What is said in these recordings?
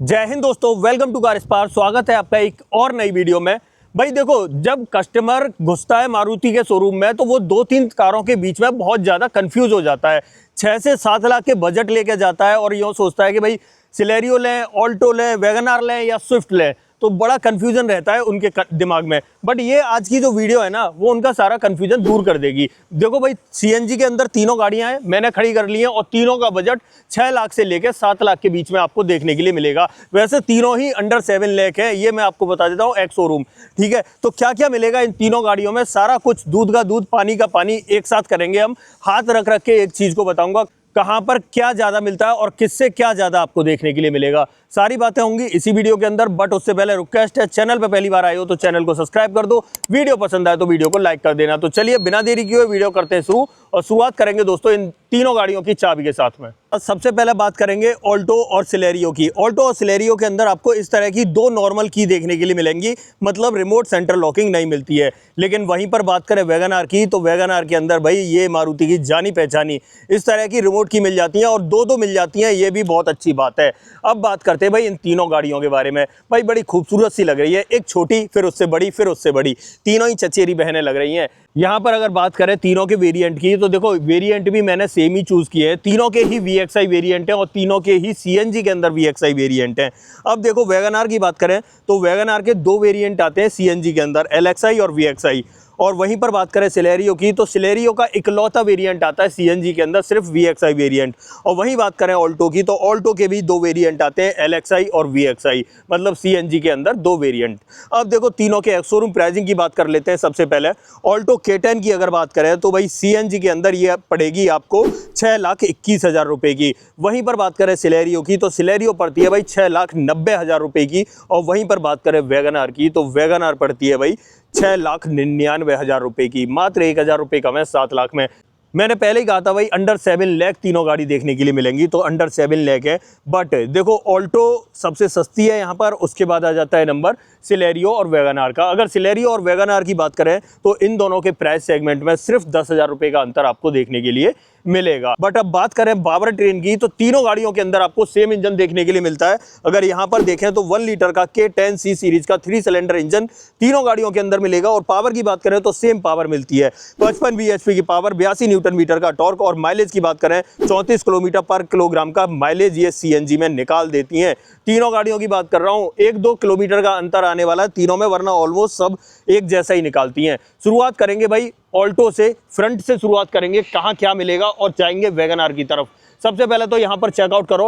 जय हिंद दोस्तों, welcome to car spar. स्वागत है आपका एक और नई वीडियो में। भाई देखो, जब कस्टमर घुसता है मारुति के शोरूम में तो वो 2-3 कारों के बीच में बहुत ज़्यादा कंफ्यूज हो जाता है। 6 से 7 लाख के बजट लेके जाता है और यूँ सोचता है कि भाई सिलेरियो लें, ऑल्टो लें, वैगन आर लें या स्विफ्ट लें, तो बड़ा कन्फ्यूजन रहता है उनके दिमाग में। बट ये आज की जो वीडियो है ना, वो उनका सारा कन्फ्यूजन दूर कर देगी। देखो भाई, सीएनजी के अंदर तीनों गाड़ियां हैं, मैंने खड़ी कर ली हैं और तीनों का बजट 6 लाख से लेकर 7 लाख के बीच में आपको देखने के लिए मिलेगा। वैसे तीनों ही अंडर 7 लाख है, ये मैं आपको बता देता हूँ एक्स शोरूम। ठीक है, तो क्या क्या मिलेगा इन तीनों गाड़ियों में, सारा कुछ दूध का दूध पानी का पानी एक साथ करेंगे हम। हाथ रख रख के एक चीज़ को बताऊंगा, कहां पर क्या ज्यादा मिलता है और किससे क्या ज्यादा आपको देखने के लिए मिलेगा। सारी बातें होंगी इसी वीडियो के अंदर। बट उससे पहले रिक्वेस्ट है, चैनल पे पहली बार आए हो तो चैनल को सब्सक्राइब कर दो, वीडियो पसंद आए तो वीडियो को लाइक कर देना। तो चलिए बिना देरी किए वीडियो करते हैं शुरू, और शुरुआत करेंगे दोस्तों इन तीनों गाड़ियों की चाबी के साथ में। सबसे पहले बात करेंगे ऑल्टो और सिलेरियो की। ऑल्टो और सिलेरियो के अंदर आपको इस तरह की 2 नॉर्मल की देखने के लिए मिलेंगी, मतलब रिमोट सेंटर लॉकिंग नहीं मिलती है। लेकिन वहीं पर बात करें वैगन आर की, तो वैगन आर के अंदर भाई ये मारुति की जानी पहचानी इस तरह की रिमोट की मिल जाती हैं, और 2-2 मिल जाती हैं, ये भी बहुत अच्छी बात है। अब बात करते हैं भाई इन तीनों गाड़ियों के बारे में। भाई बड़ी खूबसूरत सी लग रही है, एक छोटी, फिर उससे बड़ी, फिर उससे बड़ी, तीनों ही चचेरी बहनें लग रही हैं। यहाँ पर अगर बात करें तीनों के वेरिएंट की, तो देखो वेरिएंट भी मैंने सेम ही चूज किए हैं। तीनों के ही VXI वेरिएंट हैं और तीनों के ही CNG के अंदर VXI वेरिएंट हैं। अब देखो वैगन आर की बात करें तो वैगन आर के 2 वेरिएंट आते हैं CNG के अंदर, LXI और VXI। और वहीं पर बात करें सिलेरियो की, तो सिलेरियो का इकलौता वेरिएंट आता है CNG के अंदर, सिर्फ VXI वेरिएंट। और वहीं बात करें ऑल्टो की, तो ऑल्टो के भी 2 वेरिएंट आते हैं, LXI और VXI, मतलब CNG के अंदर 2 वेरिएंट। अब देखो तीनों के शोरूम प्राइसिंग की बात कर लेते हैं। सबसे पहले ऑल्टो K10 की अगर बात करें तो भाई CNG के अंदर ये पड़ेगी आपको 6,21,000 रुपये की। वहीं पर बात करें सिलेरियो की, तो सिलेरियो पड़ती है भाई 6,90,000 रुपये की। और वहीं पर बात करें वैगन आर की, तो वैगन आर पड़ती है भाई 6,99,000 रुपये की। मात्र 1,000 रुपये कम है 7 लाख में। मैंने पहले ही कहा था भाई अंडर 7 लाख तीनों गाड़ी देखने के लिए मिलेंगी, तो अंडर 7 लाख है। बट देखो ऑल्टो सबसे सस्ती है यहाँ पर, उसके बाद आ जाता है नंबर सिलेरियो और वैगन आर का। अगर सिलेरियो और वैगन आर की बात करें तो इन दोनों के प्राइस सेगमेंट में सिर्फ 10,000 रुपये का अंतर आपको देखने के लिए मिलेगा। बट अब बात करें पावर ट्रेन की, तो तीनों गाड़ियों के अंदर आपको सेम इंजन देखने के लिए मिलता है। अगर यहाँ पर देखें तो 1 लीटर का K10C सीरीज का 3 सिलेंडर इंजन तीनों गाड़ियों के अंदर मिलेगा। और पावर की बात करें तो सेम पावर मिलती है, 55 bhp की पावर, 82 न्यूटन मीटर का टॉर्क। और माइलेज की बात करें 34 किलोमीटर पर किलोग्राम का माइलेज ये CNG में निकाल देती हैं। तीनों गाड़ियों की बात कर रहा हूँ, 1-2 किलोमीटर का अंतर आने वाला है तीनों में, वरना ऑलमोस्ट सब एक जैसा ही निकालती हैं। शुरुआत करेंगे भाई ऑल्टो से, फ्रंट से शुरुआत करेंगे, कहाँ क्या मिलेगा, और जाएंगे वैगन आर की तरफ। सबसे पहले तो यहाँ पर चेकआउट करो।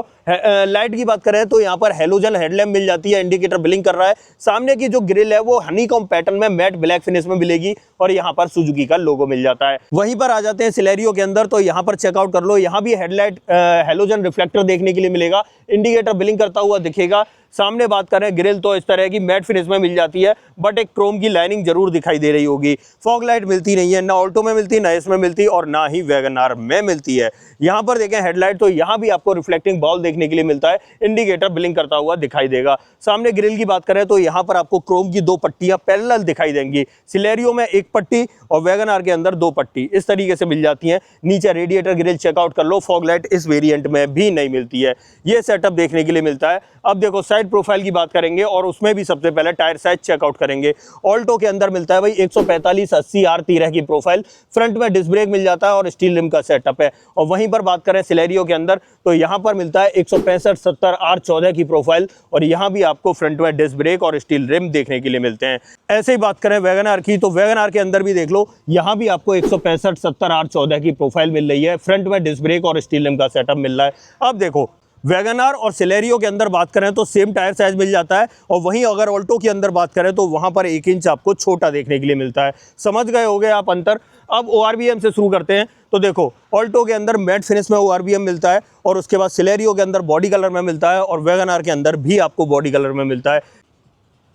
लाइट की बात करें तो यहाँ पर हेलोजन हेडलैम्प मिल जाती है, इंडिकेटर ब्लिंक कर रहा है। सामने की जो ग्रिल है वो हनीकॉम्ब पैटर्न में मैट ब्लैक फिनिश में मिलेगी, और यहाँ पर सुजुकी का लोगो मिल जाता है। वहीं पर आ जाते हैं सिलेरियो के अंदर, तो यहाँ पर चेकआउट कर लो। यहाँ भी हेडलाइट हेलोजन रिफ्लेक्टर देखने के लिए मिलेगा, इंडिकेटर ब्लिंक करता हुआ दिखेगा। सामने बात करें ग्रिल तो इस तरह की मैट फिनिश में मिल जाती है, बट एक क्रोम की लाइनिंग जरूर दिखाई दे रही होगी। फॉग लाइट मिलती नहीं है, ना ऑल्टो में मिलती, ना इसमें मिलती, और ना ही वैगन आर में मिलती है। यहाँ पर देखें हेडलाइट, तो यहाँ भी आपको रिफ्लेक्टिंग बॉल देखने के लिए मिलता है, इंडिकेटर ब्लिंक करता हुआ दिखाई देगा। सामने ग्रिल की बात करें तो यहाँ पर आपको क्रोम की 2 पट्टियां पैरेलल दिखाई देंगी। सिलेरियो में 1 पट्टी और वैगन आर के अंदर 2 पट्टी इस तरीके से मिल जाती हैं। नीचे रेडिएटर ग्रिल चेकआउट कर लो, फॉग लाइट इस वेरिएंट में भी नहीं मिलती है। ये सेटअप देखने के लिए मिलता है। अब देखो साइड प्रोफाइल की बात करेंगे, और उसमें भी सबसे पहले टायर साइज चेकआउट करेंगे। ऑल्टो के अंदर मिलता है भाई 145/80 R13 की प्रोफाइल, फ्रंट में डिस्क ब्रेक मिल जाता है और स्टील रिम का सेटअप है। और वहीं पर बात करें सिलेरियो के अंदर, तो यहाँ पर मिलता है 165/70 R14 की प्रोफाइल, और यहाँ भी आपको फ्रंट में डिस्क ब्रेक और स्टील रिम देखने के लिए मिलते हैं। ऐसे ही बात करें वैगन आर की, तो वैगन आर के अंदर भी देख लो, यहाँ भी आपको 165/70 R14 की प्रोफाइल मिल रही है, फ्रंट में डिस्क ब्रेक और स्टील रिम का सेटअप मिल रहा है। अब देखो वैगन आर और सिलेरियो के अंदर बात करें तो सेम टायर साइज मिल जाता है, और वहीं अगर ऑल्टो की अंदर बात करें तो वहां पर 1 इंच आपको छोटा देखने के लिए मिलता है। समझ गए होगे आप अंतर। अब ORVM से शुरू करते हैं। तो देखो ऑल्टो के अंदर मैट फिनिश में ORVM मिलता है, और उसके बाद सिलेरियो के अंदर बॉडी कलर में मिलता है, और वैगन आर के अंदर भी आपको बॉडी कलर में मिलता है।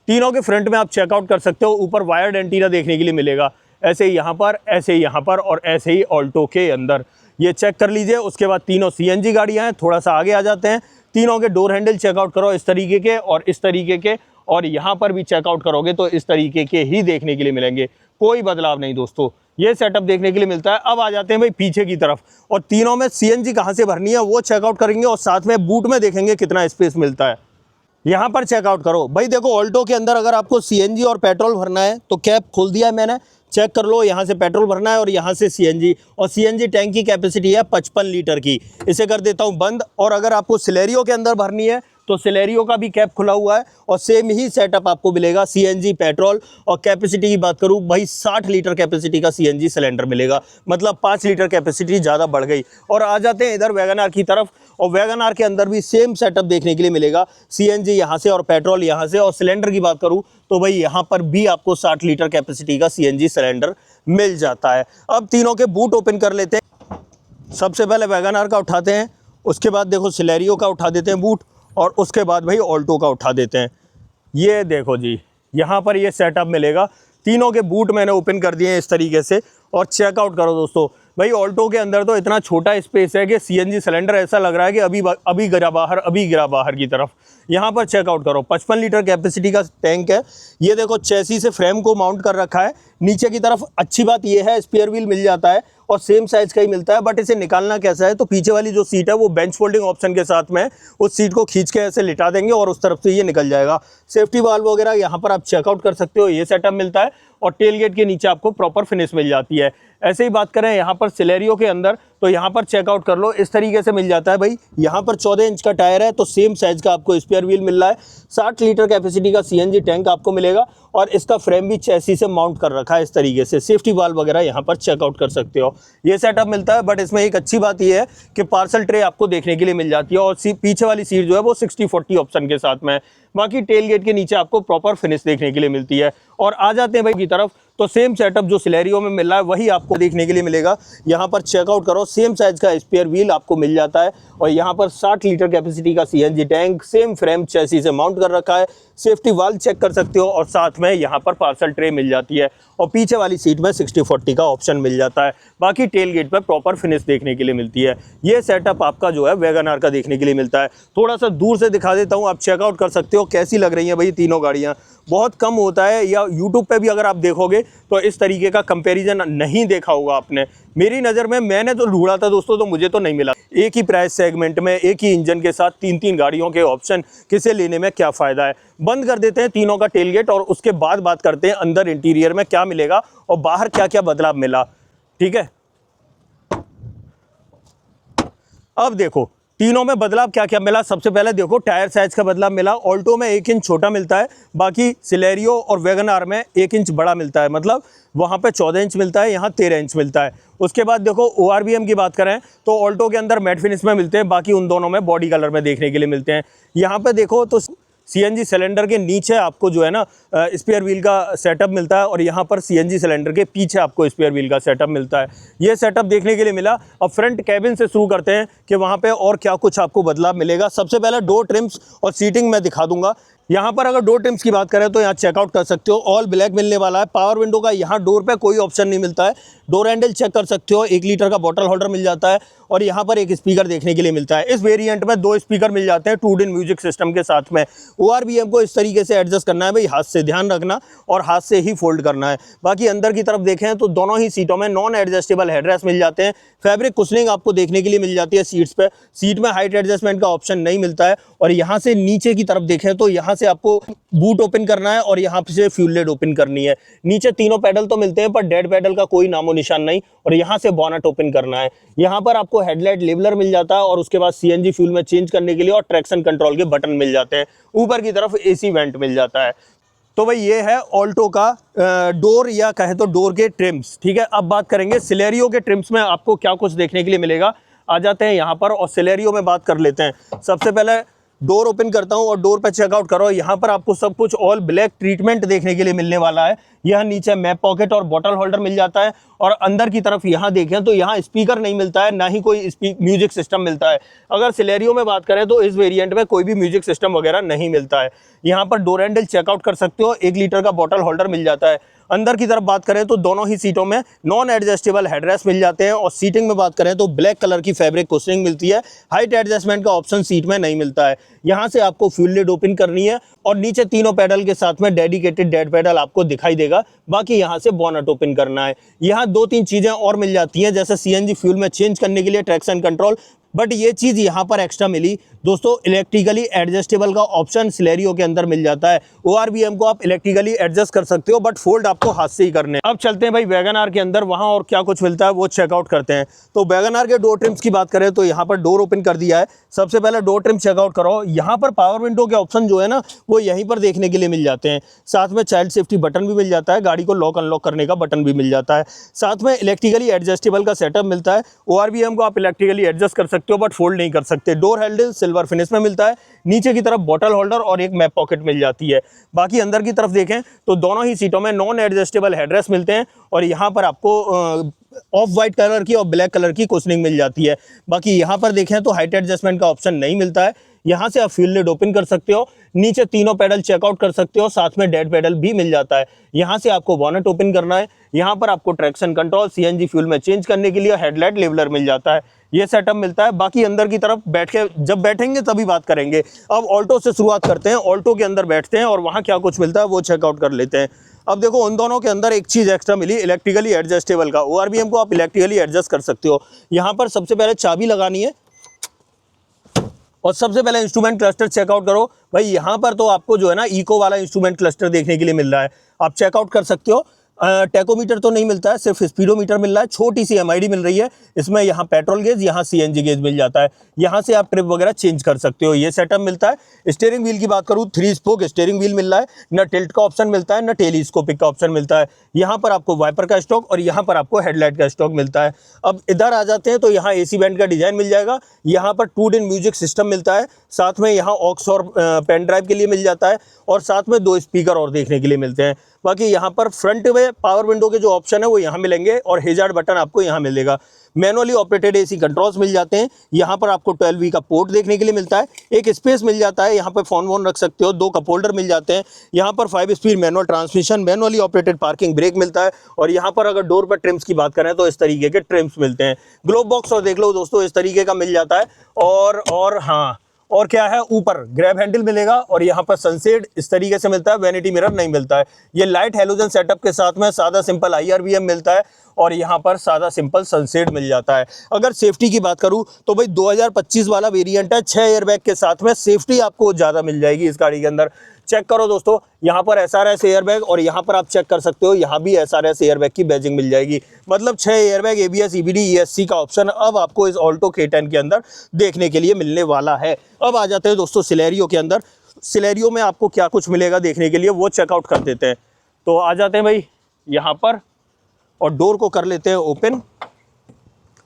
तीनों के फ्रंट में आप चेकआउट कर सकते हो, ऊपर वायर्ड एंटीना देखने के लिए मिलेगा, ऐसे ही यहाँ पर, ऐसे ही यहाँ पर, और ऐसे ही ऑल्टो के अंदर। ये चेक कर लीजिए। उसके बाद तीनों CNG गाड़ियाँ हैं। थोड़ा सा आगे आ जाते हैं, तीनों के डोर हैंडल चेकआउट करो, इस तरीके के और इस तरीके के, और यहाँ पर भी चेकआउट करोगे तो इस तरीके के ही देखने के लिए मिलेंगे, कोई बदलाव नहीं दोस्तों। ये सेटअप देखने के लिए मिलता है। अब आ जाते हैं भाई पीछे की तरफ, और तीनों में CNG कहाँ से भरनी है वो चेकआउट करेंगे, और साथ में बूट में देखेंगे कितना स्पेस मिलता है। यहाँ पर चेकआउट करो भाई। देखो ऑल्टो के अंदर अगर आपको सीएनजी और पेट्रोल भरना है तो कैप खोल दिया है मैंने, चेक कर लो। यहाँ से पेट्रोल भरना है और यहाँ से सीएनजी, और सीएनजी टैंक की कैपेसिटी है 55 लीटर की। इसे कर देता हूँ बंद। और अगर आपको सिलेरियो के अंदर भरनी है तो सिलेरियो का भी कैप खुला हुआ है और सेम ही सेटअप आपको मिलेगा, सीएनजी पेट्रोल। और कैपेसिटी की बात करूं भाई 60 लीटर कैपेसिटी का सीएनजी सिलेंडर मिलेगा, मतलब 5 लीटर कैपेसिटी ज़्यादा बढ़ गई। और आ जाते हैं इधर वैगन आर की तरफ, और वैगन आर के अंदर भी सेम सेटअप देखने के लिए मिलेगा, सीएनजी यहाँ से और पेट्रोल यहाँ से। और सिलेंडर की बात करूँ तो भाई यहाँ पर भी आपको 60 लीटर कैपेसिटी का सीएनजी सिलेंडर मिल जाता है। अब तीनों के बूट ओपन कर लेते हैं। सबसे पहले वैगन आर का उठाते हैं, उसके बाद देखो सिलेरियो का उठा देते हैं बूट, और उसके बाद भाई ऑल्टो का उठा देते हैं। ये देखो जी, यहाँ पर ये सेटअप मिलेगा। तीनों के बूट मैंने ओपन कर दिए हैं इस तरीके से, और चेकआउट करो दोस्तों। भाई ऑल्टो के अंदर तो इतना छोटा स्पेस है कि सीएनजी सिलेंडर ऐसा लग रहा है कि अभी गिरा बाहर की तरफ। यहाँ पर चेकआउट करो, 55 लीटर कैपेसिटी का टैंक है। ये देखो चेसी से फ्रेम को माउंट कर रखा है नीचे की तरफ। अच्छी बात ये है स्पेयर व्हील मिल जाता है और सेम साइज़ का ही मिलता है। बट इसे निकालना कैसा है, तो पीछे वाली जो सीट है वो बेंच फोल्डिंग ऑप्शन के साथ में उस सीट को खींच के ऐसे लिटा देंगे और उस तरफ से ये निकल जाएगा। सेफ्टी वाल्व वगैरह यहाँ पर आप चेकआउट कर सकते हो, ये सेटअप मिलता है। और टेल गेट के नीचे आपको प्रॉपर फिनिश मिल जाती है। ऐसे ही बात करें यहाँ पर सिलेरियो के अंदर, तो यहाँ पर चेकआउट कर लो, इस तरीके से मिल जाता है भाई। यहाँ पर 14 इंच का टायर है, तो सेम साइज़ का आपको स्पेयर व्हील मिल रहा है। 60 लीटर कैपेसिटी का सीएनजी टैंक आपको मिलेगा, और इसका फ्रेम भी चेसी से माउंट कर रखा है इस तरीके से। सेफ्टी वाल्व वगैरह यहाँ पर चेकआउट कर सकते हो, ये सेटअप मिलता है। बट इसमें एक अच्छी बात ये है कि पार्सल ट्रे आपको देखने के लिए मिल जाती है, और पीछे वाली सीट जो है वो 60-40 ऑप्शन के साथ में। बाकी टेल गेट के नीचे आपको प्रॉपर फिनिश देखने के लिए मिलती है। और आ जाते हैं भाई की तरफ, तो सेम सेटअप जो सिलेरियो में मिल रहा है वही आपको देखने के लिए मिलेगा। यहाँ पर चेकआउट करो, सेम साइज़ का स्पेयर व्हील आपको मिल जाता है, और यहाँ पर 60 लीटर कैपेसिटी का सीएनजी टैंक, सेम फ्रेम चेसी से माउंट कर रखा है। सेफ्टी वाल्व चेक कर सकते हो, और साथ में यहाँ पर पार्सल ट्रे मिल जाती है, और पीछे वाली सीट में 60-40 का ऑप्शन मिल जाता है। बाकी टेल गेट पर प्रॉपर फिनिश देखने के लिए मिलती है। ये सेटअप आपका जो है वैगन आर का देखने के लिए मिलता है। थोड़ा सा दूर से दिखा देता हूँ, आप चेकआउट कर सकते हो कैसी लग रही हैं भाई तीनों गाड़ियाँ। बहुत कम होता है, या यूट्यूब पे भी अगर आप देखोगे तो इस तरीके का कंपैरिजन नहीं देखा होगा आपने। मेरी नज़र में मैंने तो ढूंढा था दोस्तों, तो मुझे तो नहीं मिला। एक ही प्राइस सेगमेंट में एक ही इंजन के साथ 3-3 गाड़ियों के ऑप्शन, किसे लेने में क्या फ़ायदा है। बंद कर देते हैं तीनों का टेल गेट, और उसके बाद बात करते हैं अंदर इंटीरियर में क्या मिलेगा और बाहर क्या क्या बदलाव मिला। ठीक है, अब देखो तीनों में बदलाव क्या क्या मिला। सबसे पहले देखो टायर साइज का बदलाव मिला। ऑल्टो में 1 इंच छोटा मिलता है, बाकी सिलेरियो और वैगन आर में 1 इंच बड़ा मिलता है। मतलब वहाँ पे 14 इंच मिलता है, यहाँ 13 इंच मिलता है। उसके बाद देखो ORBM की बात करें तो ऑल्टो के अंदर मैट फिनिश में मिलते हैं, बाकी उन दोनों में बॉडी कलर में देखने के लिए मिलते हैं। यहाँ पे देखो तो सीएनजी सिलेंडर के नीचे आपको जो है ना स्पेयर व्हील का सेटअप मिलता है, और यहाँ पर सीएनजी सिलेंडर के पीछे आपको स्पेयर व्हील का सेटअप मिलता है। ये सेटअप देखने के लिए मिला। अब फ्रंट कैबिन से शुरू करते हैं कि वहाँ पे और क्या कुछ आपको बदलाव मिलेगा। सबसे पहले डोर ट्रिम्स और सीटिंग मैं दिखा दूंगा। यहाँ पर अगर डोर ट्रिम्स की बात करें तो यहाँ चेकआउट कर सकते हो, ऑल ब्लैक मिलने वाला है। पावर विंडो का यहाँ डोर पे कोई ऑप्शन नहीं मिलता है। डोर हैंडल चेक कर सकते हो, 1 लीटर का बॉटल होल्डर मिल जाता है, और यहाँ पर एक स्पीकर देखने के लिए मिलता है। इस वेरिएंट में 2 स्पीकर मिल जाते हैं 2 इन म्यूजिक सिस्टम के साथ में। ORBM को इस तरीके से एडजस्ट करना है भाई, हाथ से ध्यान रखना और हाथ से ही फोल्ड करना है। बाकी अंदर की तरफ देखें तो दोनों ही सीटों में नॉन एडजस्टेबल हेडरेस्ट मिल जाते हैं। फैब्रिक कुशनिंग आपको देखने के लिए मिल जाती है सीट्स पे। सीट में हाइट एडजस्टमेंट का ऑप्शन नहीं मिलता है। और यहाँ से नीचे की तरफ देखें तो यहाँ से आपको बूट ओपन करना है और यहाँ से फ्यूल लिड ओपन करनी है। नीचे तीनों पैडल तो मिलते हैं पर डेड पैडल का कोई नामो निशान नहीं, और यहाँ से बॉनेट ओपन करना है। यहाँ पर आपको हेडलाइट लेवलर मिल जाता है, और उसके बाद सीएनजी फ्यूल में चेंज करने के लिए और ट्रैक्शन कंट्रोल के बटन मिल जाते हैं। ऊपर की तरफ एसी वेंट मिल जाता है। तो भाई ये है ऑल्टो का डोर या कहे तो डोर के ट्रिम्स। ठीक है, अब बात करेंगे सिलेरियो के ट्रिम्स में आपको क्या कुछ देखने के लिए मिलेगा। आ जाते हैं यहाँ पर और सिलेरियो में बात कर लेते हैं। सबसे पहले डोर ओपन करता हूँ और डोर पे चेकआउट करो। यहाँ पर आपको सब कुछ ऑल ब्लैक ट्रीटमेंट देखने के लिए मिलने वाला है। यहाँ नीचे मैप पॉकेट और बॉटल होल्डर मिल जाता है, और अंदर की तरफ यहाँ देखें तो यहाँ स्पीकर नहीं मिलता है, ना ही कोई म्यूजिक सिस्टम मिलता है। अगर सिलेरियो में बात करें तो इस वेरिएंट में कोई भी म्यूजिक सिस्टम वगैरह नहीं मिलता है। यहाँ पर डोर हैंडल चेकआउट कर सकते हो, 1 लीटर का बॉटल होल्डर मिल जाता है। अंदर की तरफ बात करें तो दोनों ही सीटों में नॉन एडजस्टेबल हेडरेस्ट मिल जाते हैं, और सीटिंग में बात करें तो ब्लैक कलर की फैब्रिक कुशनिंग मिलती है। हाइट एडजस्टमेंट का ऑप्शन सीट में नहीं मिलता है। यहाँ से आपको फ्यूल लिड ओपन करनी है, और नीचे तीनों पैडल के साथ में डेडिकेटेड डेड पैडल आपको दिखाई देगा। बाकी यहाँ से बॉनेट ओपन करना है। यहाँ 2-3 चीज़ें और मिल जाती हैं, जैसे सीएनजी फ्यूल में चेंज करने के लिए ट्रैक्शन कंट्रोल, बट ये चीज़ यहाँ पर एक्स्ट्रा मिली दोस्तों, इलेक्ट्रिकली एडजस्टेबल का ऑप्शन सिलेरियो के अंदर मिल जाता है। ORVM को आप इलेक्ट्रिकली एडजस्ट कर सकते हो, बट फोल्ड आपको हाथ से ही करने हैं। अब चलते हैं भाई वैगन आर के अंदर, वहाँ और क्या कुछ मिलता है वो चेकआउट करते हैं। तो वैगन आर के डोर ट्रिम्स की बात करें तो यहाँ पर डोर ओपन कर दिया है। सबसे पहले डोर ट्रिम चेकआउट करो। यहाँ पर पावर विंडो के ऑप्शन जो है ना वो यहीं पर देखने के लिए मिल जाते हैं। साथ में चाइल्ड सेफ्टी बटन भी मिल जाता है, गाड़ी को लॉक अनलॉक करने का बटन भी मिल जाता है। साथ में इलेक्ट्रिकली एडजस्टेबल का सेटअप मिलता है। ORVM को आप इलेक्ट्रिकली एडजस्ट कर सकते हो, बट फोल्ड नहीं कर सकते। डोर हैंडल सिल्वर फिनिश में मिलता है। नीचे की तरफ बॉटल होल्डर और एक मैप पॉकेट मिल जाती है। बाकी अंदर की तरफ देखें तो दोनों ही सीटों में नॉन एडजस्टेबल हेडरेस्ट मिलते हैं, और यहाँ पर आपको ऑफ वाइट कलर की और ब्लैक कलर की कुशनिंग मिल जाती है। बाकी यहाँ पर देखें तो हाइट एडजस्टमेंट का ऑप्शन नहीं मिलता है। यहाँ से आप फ्यूल लिड ओपन कर सकते हो, नीचे तीनों पेडल चेकआउट कर सकते हो, साथ में डेड पेडल भी मिल जाता है। यहाँ से आपको बॉनेट ओपन करना है। यहाँ पर आपको ट्रैक्शन कंट्रोल, CNG फ्यूल में चेंज करने के लिए हेडलाइट लेवलर मिल जाता है। ये सेटअप मिलता है। बाकी अंदर की तरफ बैठ के जब बैठेंगे तभी बात करेंगे। अब ऑल्टो से शुरुआत करते हैं। ऑल्टो के अंदर बैठते हैं और वहाँ क्या कुछ मिलता है वो चेकआउट कर लेते हैं। अब देखो उन दोनों के अंदर एक चीज़ एक्स्ट्रा मिली, इलेक्ट्रिकली एडजस्टेबल का। ORVM को आप इलेक्ट्रिकली एडजस्ट कर सकते हो। यहाँ पर सबसे पहले चाबी लगानी है और सबसे पहले इंस्ट्रूमेंट क्लस्टर चेकआउट करो। भाई यहाँ पर तो आपको जो है ना इको वाला इंस्ट्रूमेंट क्लस्टर देखने के लिए मिल रहा है, आप चेकआउट कर सकते हो। टेकोमीटर तो नहीं मिलता है, सिर्फ स्पीडोमीटर मिल रहा है। छोटी सी MID मिल रही है इसमें। यहाँ पेट्रोल गेज, यहाँ CNG गेज मिल जाता है। यहाँ से आप ट्रिप वगैरह चेंज कर सकते हो। ये सेटअप मिलता है। स्टीयरिंग व्हील की बात करूँ, 3 स्पोक स्टीयरिंग व्हील मिल रहा है। न टिल्ट का ऑप्शन मिलता है, न टेलीस्कोपिक का ऑप्शन मिलता है। यहाँ पर आपको वाइपर का स्टॉक और यहाँ पर आपको हेडलाइट का स्टॉक मिलता है। अब इधर आ जाते हैं तो यहाँ AC बैंड का डिजाइन मिल जाएगा। यहाँ पर 2 म्यूजिक सिस्टम मिलता है। साथ में यहाँ ऑक्स और पेन ड्राइव के लिए मिल जाता है, और साथ में 2 स्पीकर और देखने के लिए मिलते हैं। बाकी यहाँ पर फ्रंट में पावर विंडो के जो ऑप्शन है वो यहाँ मिलेंगे, और हैजार्ड बटन आपको यहाँ मिलेगा। मैनुअली ऑपरेटेड AC कंट्रोल्स मिल जाते हैं। यहाँ पर आपको 12V का पोर्ट देखने के लिए मिलता है। एक स्पेस मिल जाता है, यहाँ पर फोन वोन रख सकते हो। 2 कप होल्डर मिल जाते हैं। यहाँ पर 5 speed manual transmission, manually operated parking brake मिलता है। और यहाँ पर अगर डोर पर ट्रिम्स की बात करें तो इस तरीके के ट्रिम्स मिलते हैं। ग्लोब बॉक्स और देख लो दोस्तों इस तरीके का मिल जाता है। और हाँ, और क्या है, ऊपर ग्रैब हैंडल मिलेगा, और यहाँ पर सनसेट इस तरीके से मिलता है। वैनिटी मिरर नहीं मिलता है। ये लाइट हैलोजन सेटअप के साथ में सादा सिंपल IRVM मिलता है, और यहाँ पर सादा सिंपल सनसेट मिल जाता है। अगर सेफ्टी की बात करूँ तो भाई 2025 वाला वेरिएंट है। 6 एयरबैग के साथ में सेफ्टी आपको ज़्यादा मिल जाएगी इस गाड़ी के अंदर। चेक करो दोस्तों, यहाँ पर SRS एयरबैग, और यहाँ पर आप चेक कर सकते हो यहाँ भी SRS एयरबैग की बैजिंग मिल जाएगी। मतलब 6 एयरबैग, ABS, EBD, ESC का ऑप्शन अब आपको इस ऑल्टो K10 के अंदर देखने के लिए मिलने वाला है। अब आ जाते हैं दोस्तों सिलेरियो के अंदर। सिलेरियो में आपको क्या कुछ मिलेगा देखने के लिए वो चेकआउट कर देते हैं। तो आ जाते हैं भाई यहाँ पर, और डोर को कर लेते हैं ओपन।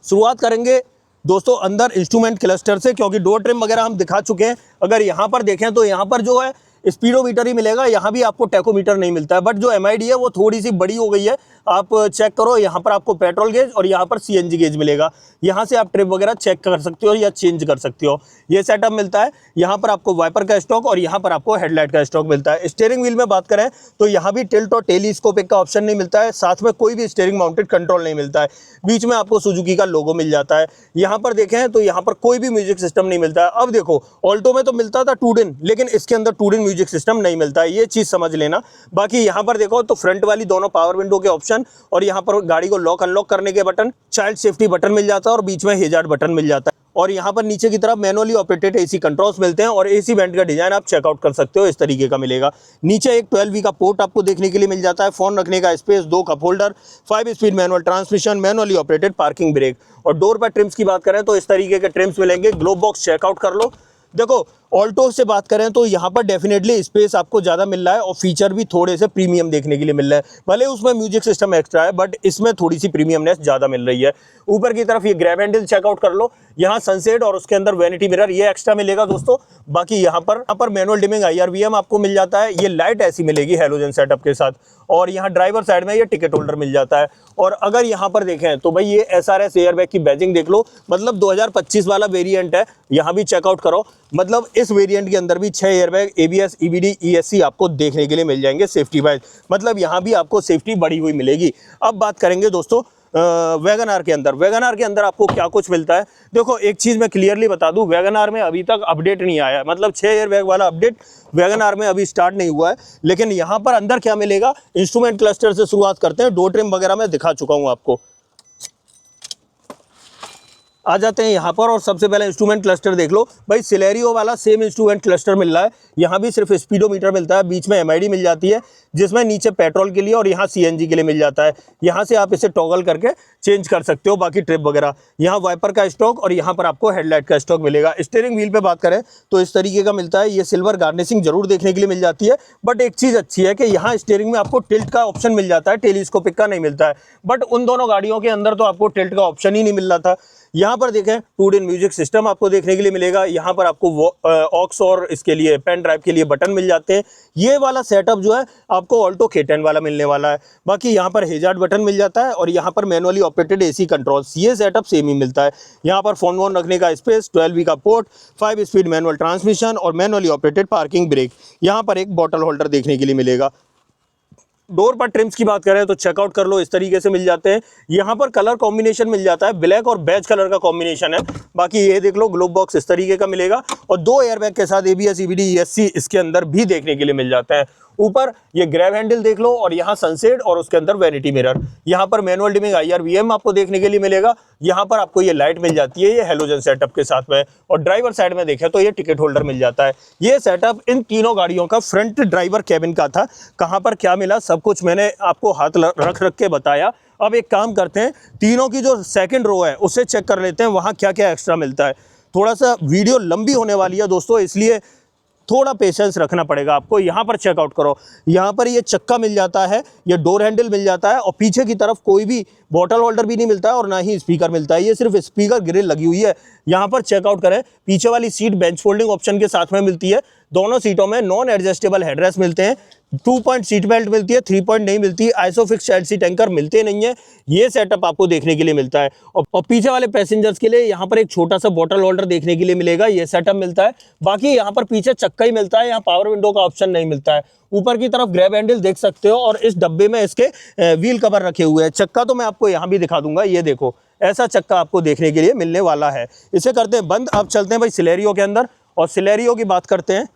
शुरुआत करेंगे दोस्तों अंदर इंस्ट्रूमेंट क्लस्टर से, क्योंकि डोर ट्रिम वगैरह हम दिखा चुके हैं। अगर यहाँ पर देखें तो यहाँ पर जो है स्पीडोमीटर ही मिलेगा, यहाँ भी आपको टैकोमीटर नहीं मिलता है। बट जो MID है वो थोड़ी सी बड़ी हो गई है। आप चेक करो, यहाँ पर आपको पेट्रोल गेज और यहाँ पर CNG गेज मिलेगा। यहाँ से आप ट्रिप वगैरह चेक कर सकते हो या चेंज कर सकते हो। ये सेटअप मिलता है। यहाँ पर आपको वाइपर का स्टॉक और यहाँ पर आपको हेडलाइट का स्टॉक मिलता है। स्टीयरिंग व्हील में बात करें तो यहाँ भी टिल्ट और टेलीस्कोपिक का ऑप्शन नहीं मिलता है। साथ में कोई भी स्टीयरिंग माउंटेड कंट्रोल नहीं मिलता है। बीच में आपको सुजुकी का लोगो मिल जाता है। यहाँ पर देखें तो यहाँ पर कोई भी म्यूजिक सिस्टम नहीं मिलता है। अब देखो ऑल्टो में तो मिलता था 2 दिन, लेकिन इसके अंदर 2 दिन म्यूजिक सिस्टम नहीं मिलता है, ये चीज़ समझ लेना। बाकी यहाँ पर देखो तो फ्रंट वाली दोनों पावर विंडो के ऑप्शन, और यहाँ पर गाड़ी को लॉक अनलॉक करने के बटन, चाइल्ड सेफ्टी बटन मिल जाता है, और बीच में हैजार्ड बटन मिल जाता है। और यहाँ पर नीचे की तरफ मैनुअली ऑपरेटेड AC कंट्रोल्स मिलते हैं, और AC बैंड का डिजाइन आप चेकआउट कर सकते हो, इस तरीके का मिलेगा। नीचे एक 12V का पोर्ट आपको देखने के लिए मिल जाता है। फोन रखने का space, 2 cup holder, 5 speed manual transmission, manually operated parking brake. और डोर पर ट्रिम्स की बात करें तो इस तरीके के ट्रिम्स मिलेंगे। ग्लोब बॉक्स चेकआउट कर लो। देखो ऑल्टो से बात करें तो यहाँ पर डेफिनेटली स्पेस आपको ज़्यादा मिल रहा है, और फीचर भी थोड़े से प्रीमियम देखने के लिए मिल रहा है। भले उसमें म्यूजिक सिस्टम एक्स्ट्रा है, बट इसमें थोड़ी सी प्रीमियमनेस ज़्यादा मिल रही है। ऊपर की तरफ ये ग्रैब हैंडल चेकआउट कर लो। यहाँ सनसेट और उसके अंदर वैनिटी मिरर ये एक्स्ट्रा मिलेगा दोस्तों। बाकी यहाँ पर मैनुअल डिमिंग IRVM आपको मिल जाता है। ये लाइट ऐसी मिलेगी हैलोजन सेटअप के साथ, और यहाँ ड्राइवर साइड में ये टिकट होल्डर मिल जाता है। और अगर यहाँ पर देखें तो भाई ये SRS एयरबैग की बैजिंग देख लो। मतलब 2025 वाला वेरिएंट है, यहाँ भी चेकआउट करो। मतलब इस वेरिएंट के अंदर भी 6 एयरबैग, ABS, EBD, ESC आपको देखने के लिए मिल जाएंगे सेफ्टी वाइज। मतलब यहाँ भी आपको सेफ्टी बढ़ी हुई मिलेगी। अब बात करेंगे दोस्तों वैगन आर के अंदर। वैगन आर के अंदर आपको क्या कुछ मिलता है। देखो एक चीज़ मैं क्लियरली बता दूं, वैगन आर में अभी तक अपडेट नहीं आया है। मतलब 6 एयरबैग वाला अपडेट वैगन आर में अभी स्टार्ट नहीं हुआ है। लेकिन यहाँ पर अंदर क्या मिलेगा, इंस्ट्रूमेंट क्लस्टर से शुरुआत करते हैं। डोर ट्रिम वगैरह मैं दिखा चुका हूँ आपको। आ जाते हैं यहाँ पर और सबसे पहले इंस्ट्रूमेंट क्लस्टर देख लो भाई, सिलेरियो वाला सेम इंस्ट्रूमेंट क्लस्टर मिल रहा है। यहाँ भी सिर्फ स्पीडोमीटर मिलता है, बीच में एमआईडी मिल जाती है जिसमें नीचे पेट्रोल के लिए और यहाँ सीएनजी के लिए मिल जाता है। यहाँ से आप इसे टॉगल करके चेंज कर सकते हो बाकी ट्रिप वगैरह। यहाँ वाइपर का स्टॉक और यहाँ पर आपको हेडलाइट का स्टॉक मिलेगा। स्टीयरिंग व्हील पे बात करें तो इस तरीके का मिलता है, ये सिल्वर गार्निशिंग जरूर देखने के लिए मिल जाती है। बट एक चीज़ अच्छी है कि यहाँ स्टीयरिंग में आपको टिल्ट का ऑप्शन मिल जाता है, टेलीस्कोपिक का नहीं मिलता है। बट उन दोनों गाड़ियों के अंदर तो आपको टिल्ट का ऑप्शन ही नहीं मिल रहा था। यहाँ पर देखें 2 इन म्यूजिक सिस्टम आपको देखने के लिए मिलेगा। यहाँ पर आपको ऑक्स और इसके लिए पेन ड्राइव के लिए बटन मिल जाते हैं। ये वाला सेटअप जो है आपको ऑल्टो K10 वाला मिलने वाला है। बाकी यहाँ पर हेजार्ड बटन मिल जाता है और यहाँ पर मैनुअली ऑपरेटेड एसी कंट्रोल्स, ये सेटअप सेम ही मिलता है। यहाँ पर फोन वोन रखने का स्पेस, 12V का पोर्ट, 5 स्पीड मैनुअल ट्रांसमिशन और मैनुअली ऑपरेटेड पार्किंग ब्रेक। यहाँ पर एक बॉटल होल्डर देखने के लिए मिलेगा। डोर पर ट्रिम्स की बात करें तो चेकआउट कर लो, इस तरीके से मिल जाते हैं। यहाँ पर कलर कॉम्बिनेशन मिल जाता है, ब्लैक और बेज कलर का कॉम्बिनेशन है। बाकी ये देख लो ग्लोब बॉक्स इस तरीके का मिलेगा और 2 एयरबैग के साथ ABS EBD ESC इसके अंदर भी देखने के लिए मिल जाते हैं। ऊपर ये ग्रैब हैंडल देख लो और यहाँ सनसेट और उसके अंदर वैनिटी मिरर। यहाँ पर मैनुअल डिमिंग IRVM आपको देखने के लिए मिलेगा। यहाँ पर आपको ये लाइट मिल जाती है, ये हेलोजन सेटअप के साथ में। और ड्राइवर साइड में देखें तो ये टिकट होल्डर मिल जाता है। ये सेटअप इन तीनों गाड़ियों का फ्रंट ड्राइवर कैबिन का था। कहाँ पर क्या मिला सब कुछ मैंने आपको हाथ रख के बताया। अब एक काम करते हैं, तीनों की जो सेकंड रो है उसे चेक कर लेते हैं, वहाँ क्या क्या एक्स्ट्रा मिलता है। थोड़ा सा वीडियो लंबी होने वाली है दोस्तों, इसलिए थोड़ा पेशेंस रखना पड़ेगा आपको। यहाँ पर चेकआउट करो, यहाँ पर ये चक्का मिल जाता है, ये डोर हैंडल मिल जाता है और पीछे की तरफ कोई भी बॉटल होल्डर भी नहीं मिलता है और ना ही स्पीकर मिलता है। ये सिर्फ स्पीकर ग्रिल लगी हुई है। यहाँ पर चेकआउट करें, पीछे वाली सीट बेंच फोल्डिंग ऑप्शन के साथ में मिलती है। दोनों सीटों में नॉन एडजस्टेबल हेडरेस्ट मिलते हैं। 2 पॉइंट सीट बेल्ट मिलती है, 3 पॉइंट नहीं मिलती। आइसोफिक्स चाइल्ड सीट एंकर मिलते नहीं है। ये सेटअप आपको देखने के लिए मिलता है। और पीछे वाले पैसेंजर्स के लिए यहाँ पर एक छोटा सा बॉटल होल्डर देखने के लिए मिलेगा, ये सेटअप मिलता है। बाकी यहाँ पर पीछे चक्का ही मिलता है, यहाँ पावर विंडो का ऑप्शन नहीं मिलता है। ऊपर की तरफ ग्रैब हैंडल देख सकते हो और इस डब्बे में इसके व्हील कवर रखे हुए हैं। चक्का तो मैं आपको यहाँ भी दिखा दूंगा, ये देखो ऐसा चक्का आपको देखने के लिए मिलने वाला है। इसे करते हैं बंद। अब चलते हैं भाई सिलेरियो के अंदर और सिलेरियो की बात करते हैं।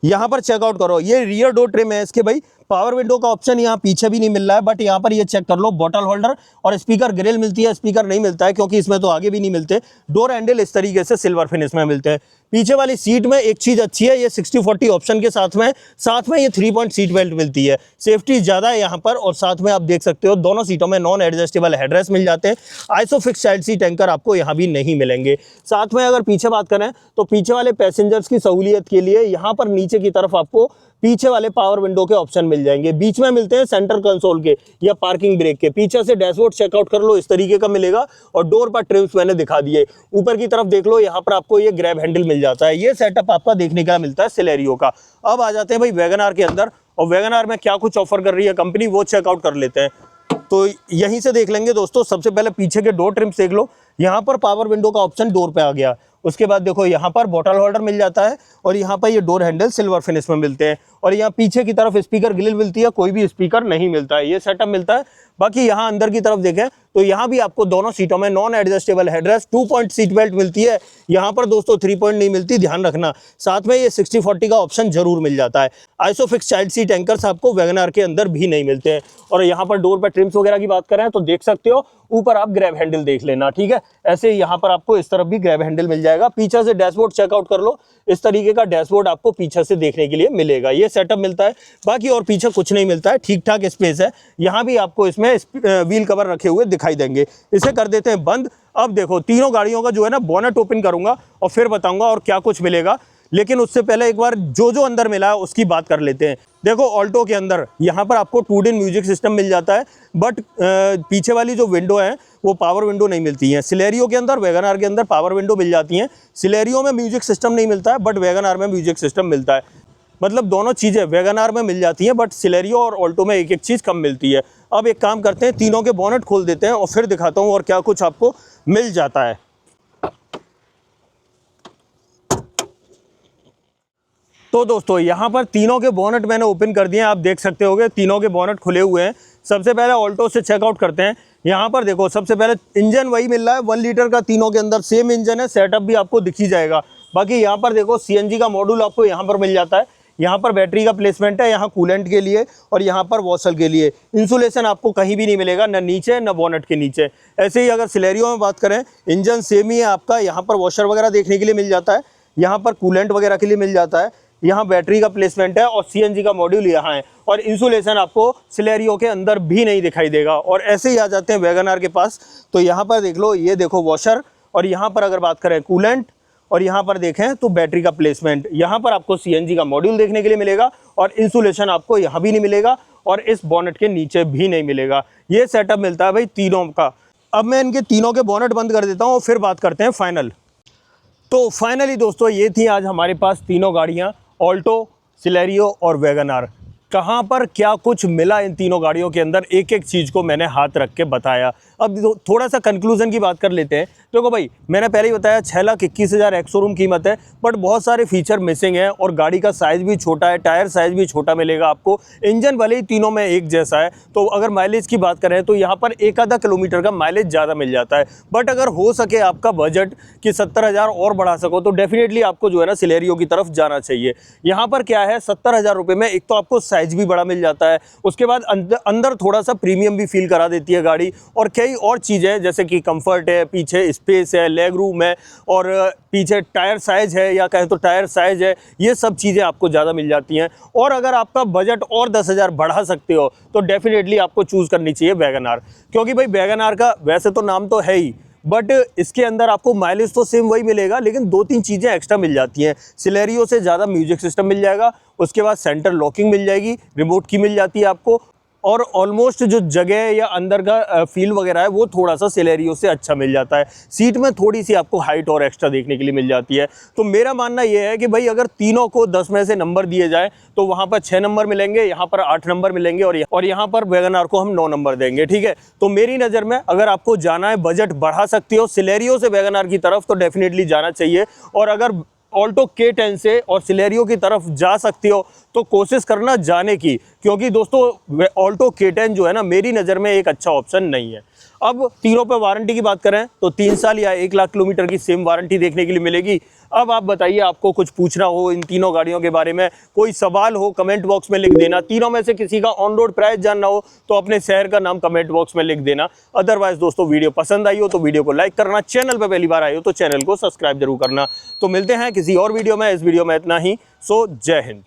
यहाँ पर चेकआउट करो, ये रियर डोर ट्रिम है इसके भाई। पावर विंडो का ऑप्शन यहाँ पीछे भी नहीं मिल रहा है, बट यहाँ पर ये चेक कर लो, बॉटल होल्डर और स्पीकर ग्रिल मिलती है। स्पीकर नहीं मिलता है क्योंकि इसमें तो आगे भी नहीं मिलते। डोर हैंडल इस तरीके से सिल्वर फिनिश में मिलते हैं। पीछे वाली सीट में एक चीज़ अच्छी है, ये 60-40 ऑप्शन के साथ में ये 3 पॉइंट सीट बेल्ट मिलती है। सेफ्टी ज़्यादा है यहाँ पर और साथ में आप देख सकते हो दोनों सीटों में नॉन एडजस्टेबल हेडरेस्ट मिल जाते हैं। आइसोफिक्स चाइल्ड सीट एंकर आपको यहाँ भी नहीं मिलेंगे। साथ में अगर पीछे बात करें तो पीछे वाले पैसेंजर्स की सहूलियत के लिए यहाँ पर नीचे की तरफ आपको पीछे वाले पावर विंडो के ऑप्शन मिल जाएंगे। बीच में मिलते हैं सेंटर कंसोल के या पार्किंग ब्रेक के। पीछे से डैशबोर्ड चेकआउट कर लो, इस तरीके का मिलेगा और डोर पर ट्रिम्स मैंने दिखा दिए। ऊपर की तरफ देख लो, यहाँ पर आपको ये ग्रैब हैंडल मिल जाता है। ये सेटअप आपका देखने का मिलता है सिलेरियो का। अब आ जाते हैं भाई वैगन आर के अंदर और वैगन आर में क्या कुछ ऑफर कर रही है कंपनी, वो चेकआउट कर लेते हैं। तो यहीं से देख लेंगे दोस्तों। सबसे पहले पीछे के डोर ट्रिम्स देख लो, यहाँ पर पावर विंडो का ऑप्शन डोर पे आ गया। उसके बाद देखो यहाँ पर बॉटल होल्डर मिल जाता है और यहाँ पर ये डोर हैंडल सिल्वर फिनिश में मिलते हैं और यहाँ पीछे की तरफ स्पीकर ग्रिल मिलती है, कोई भी स्पीकर नहीं मिलता है। ये सेटअप मिलता है। बाकी यहाँ अंदर की तरफ देखें तो यहाँ भी आपको दोनों सीटों में non adjustable headrest, 2 point seat belt मिलती है। यहाँ पर दोस्तों 3 पॉइंट नहीं मिलती, ध्यान रखना। साथ में ये 60-40 का ऑप्शन जरूर मिल जाता है। आइसोफिक्स चाइल्ड सीट एंकर्स आपको वैगन आर के अंदर भी नहीं मिलते हैं। और यहाँ पर डोर पर ट्रिम्स वगैरह की बात करें तो देख सकते हो, ऊपर आप ग्रैब हैंडल देख लेना, ठीक है। ऐसे यहाँ पर आपको इस तरफ भी ग्रैब हैंडल मिल जाएगा। पीछे से डैशबोर्ड चेकआउट कर लो, इस तरीके का डैशबोर्ड आपको पीछे से देखने के लिए मिलेगा। ये सेटअप मिलता है। बाकी और पीछे कुछ नहीं मिलता है, ठीक ठाक स्पेस है। यहाँ भी आपको इसमें व्हील कवर रखे हुए दिखाई देंगे। इसे कर देते हैं बंद। अब देखो तीनों गाड़ियों का जो है ना बोनेट ओपन करूंगा और फिर बताऊंगा और क्या कुछ मिलेगा। लेकिन उससे पहले एक बार जो अंदर मिला है उसकी बात कर लेते हैं। देखो ऑल्टो के अंदर यहाँ पर आपको 2 इन म्यूजिक सिस्टम मिल जाता है, बट पीछे वाली जो विंडो है वो पावर विंडो नहीं मिलती है। सिलेरियो के अंदर, वैगन आर के अंदर पावर विंडो मिल जाती हैं। सिलेरियो में म्यूजिक सिस्टम नहीं मिलता है, बट वैगन आर में म्यूजिक सिस्टम मिलता है। मतलब दोनों चीज़ें वैगन आर में मिल जाती हैं, बट सिलेरियो और ऑल्टो में एक एक चीज़ कम मिलती है। अब एक काम करते हैं, तीनों के बोनेट खोल देते हैं और फिर दिखाता हूँ और क्या कुछ आपको मिल जाता है। तो दोस्तों यहाँ पर तीनों के बोनेट मैंने ओपन कर दिए हैं। आप देख सकते होगे तीनों के बोनेट खुले हुए हैं। सबसे पहले ऑल्टो से चेकआउट करते हैं। यहाँ पर देखो सबसे पहले इंजन वही मिल रहा है, 1 लीटर का तीनों के अंदर सेम इंजन है। सेटअप भी आपको दिख ही जाएगा। बाकी यहाँ पर देखो CNG का मॉड्यूल आपको यहाँ पर मिल जाता है। यहाँ पर बैटरी का प्लेसमेंट है, यहाँ कूलेंट के लिए और यहाँ पर वॉशर के लिए। इंसुलेशन आपको कहीं भी नहीं मिलेगा, न नीचे न बोनट के नीचे। ऐसे ही अगर सिलेरियो में बात करें, इंजन सेम ही है आपका। यहाँ पर वॉशर वगैरह देखने के लिए मिल जाता है, यहाँ पर कूलेंट वगैरह के लिए मिल जाता है, यहाँ बैटरी का प्लेसमेंट है और सीएनजी का मॉड्यूल यहाँ है। और इंसुलेशन आपको सिलेरियो के अंदर भी नहीं दिखाई देगा। और ऐसे ही आ जाते हैं वैगनआर के पास, तो यहाँ पर देख लो, ये देखो वॉशर, और यहाँ पर अगर बात करें कूलेंट, और यहाँ पर देखें तो बैटरी का प्लेसमेंट। यहाँ पर आपको सीएनजी का मॉड्यूल देखने के लिए मिलेगा और इंसुलेशन आपको यहाँ भी नहीं मिलेगा और इस बॉनेट के नीचे भी नहीं मिलेगा। ये सेटअप मिलता है भाई तीनों का। अब मैं इनके तीनों के बॉनेट बंद कर देता हूँ और फिर बात करते हैं फाइनल। तो फाइनली दोस्तों, ये थी आज हमारे पास तीनों गाड़ियाँ, ऑल्टो, सिलेरियो और वैगनआर। कहाँ पर क्या कुछ मिला इन तीनों गाड़ियों के अंदर, एक एक चीज़ को मैंने हाथ रख के बताया। अब थोड़ा सा कंक्लूजन की बात कर लेते हैं। देखो भाई, मैंने पहले ही बताया 6,21,000 एक्स शोरूम कीमत है, बट बहुत सारे फीचर मिसिंग हैं और गाड़ी का साइज़ भी छोटा है, टायर साइज़ भी छोटा मिलेगा आपको। इंजन भले ही तीनों में एक जैसा है, तो अगर माइलेज की बात करें तो यहाँ पर 1 आधा किलोमीटर का माइलेज ज़्यादा मिल जाता है। बट अगर हो सके आपका बजट कि 70,000 और बढ़ा सको, तो डेफिनेटली आपको जो है ना सिलेरियो की तरफ जाना चाहिए। यहाँ पर क्या है, 70,000 रुपये में एक तो आपको साइज भी बड़ा मिल जाता है, उसके बाद अंदर थोड़ा सा प्रीमियम भी फील करा देती है गाड़ी, और कई और चीज़ें जैसे कि कंफर्ट है, पीछे स्पेस है, लेग रूम है, और पीछे टायर साइज है या कहें तो टायर साइज है, ये सब चीज़ें आपको ज़्यादा मिल जाती हैं। और अगर आपका बजट और 10,000 बढ़ा सकते हो तो डेफिनेटली आपको चूज़ करनी चाहिए वैगनआर, क्योंकि भाई वैगनआर का वैसे तो नाम तो है ही, बट इसके अंदर आपको माइलेज तो सेम वही मिलेगा, लेकिन 2-3 चीज़ें एक्स्ट्रा मिल जाती हैं। सिलेरियो से ज़्यादा म्यूजिक सिस्टम मिल जाएगा, उसके बाद सेंटर लॉकिंग मिल जाएगी, रिमोट की मिल जाती है आपको, और ऑलमोस्ट जो जगह या अंदर का फील वगैरह है वो थोड़ा सा सिलेरियो से अच्छा मिल जाता है। सीट में थोड़ी सी आपको हाइट और एक्स्ट्रा देखने के लिए मिल जाती है। तो मेरा मानना ये है कि भाई अगर तीनों को 10 में से नंबर दिए जाए तो वहाँ पर 6 नंबर मिलेंगे, यहाँ पर 8 नंबर मिलेंगे और यहाँ पर वैगनआर को हम 9 नंबर देंगे, ठीक है। तो मेरी नज़र में अगर आपको जाना है, बजट बढ़ा सकते हो सिलेरियो से वैगनआर की तरफ, तो डेफिनेटली जाना चाहिए। और अगर ऑल्टो K10 से और सिलेरियो की तरफ जा सकते हो तो कोशिश करना जाने की, क्योंकि दोस्तों ऑल्टो K10 जो है ना, मेरी नज़र में एक अच्छा ऑप्शन नहीं है। अब तीनों पे वारंटी की बात करें तो 3 साल या 1 लाख किलोमीटर की सेम वारंटी देखने के लिए मिलेगी। अब आप बताइए, आपको कुछ पूछना हो इन तीनों गाड़ियों के बारे में, कोई सवाल हो कमेंट बॉक्स में लिख देना। तीनों में से किसी का ऑन रोड प्राइस जानना हो तो अपने शहर का नाम कमेंट बॉक्स में लिख देना। अदरवाइज दोस्तों, वीडियो पसंद आई हो तो वीडियो को लाइक करना, चैनल पर पहली बार आए हो तो चैनल को सब्सक्राइब जरूर करना। तो मिलते हैं किसी और वीडियो में। इस वीडियो में इतना ही। सो जय हिंद।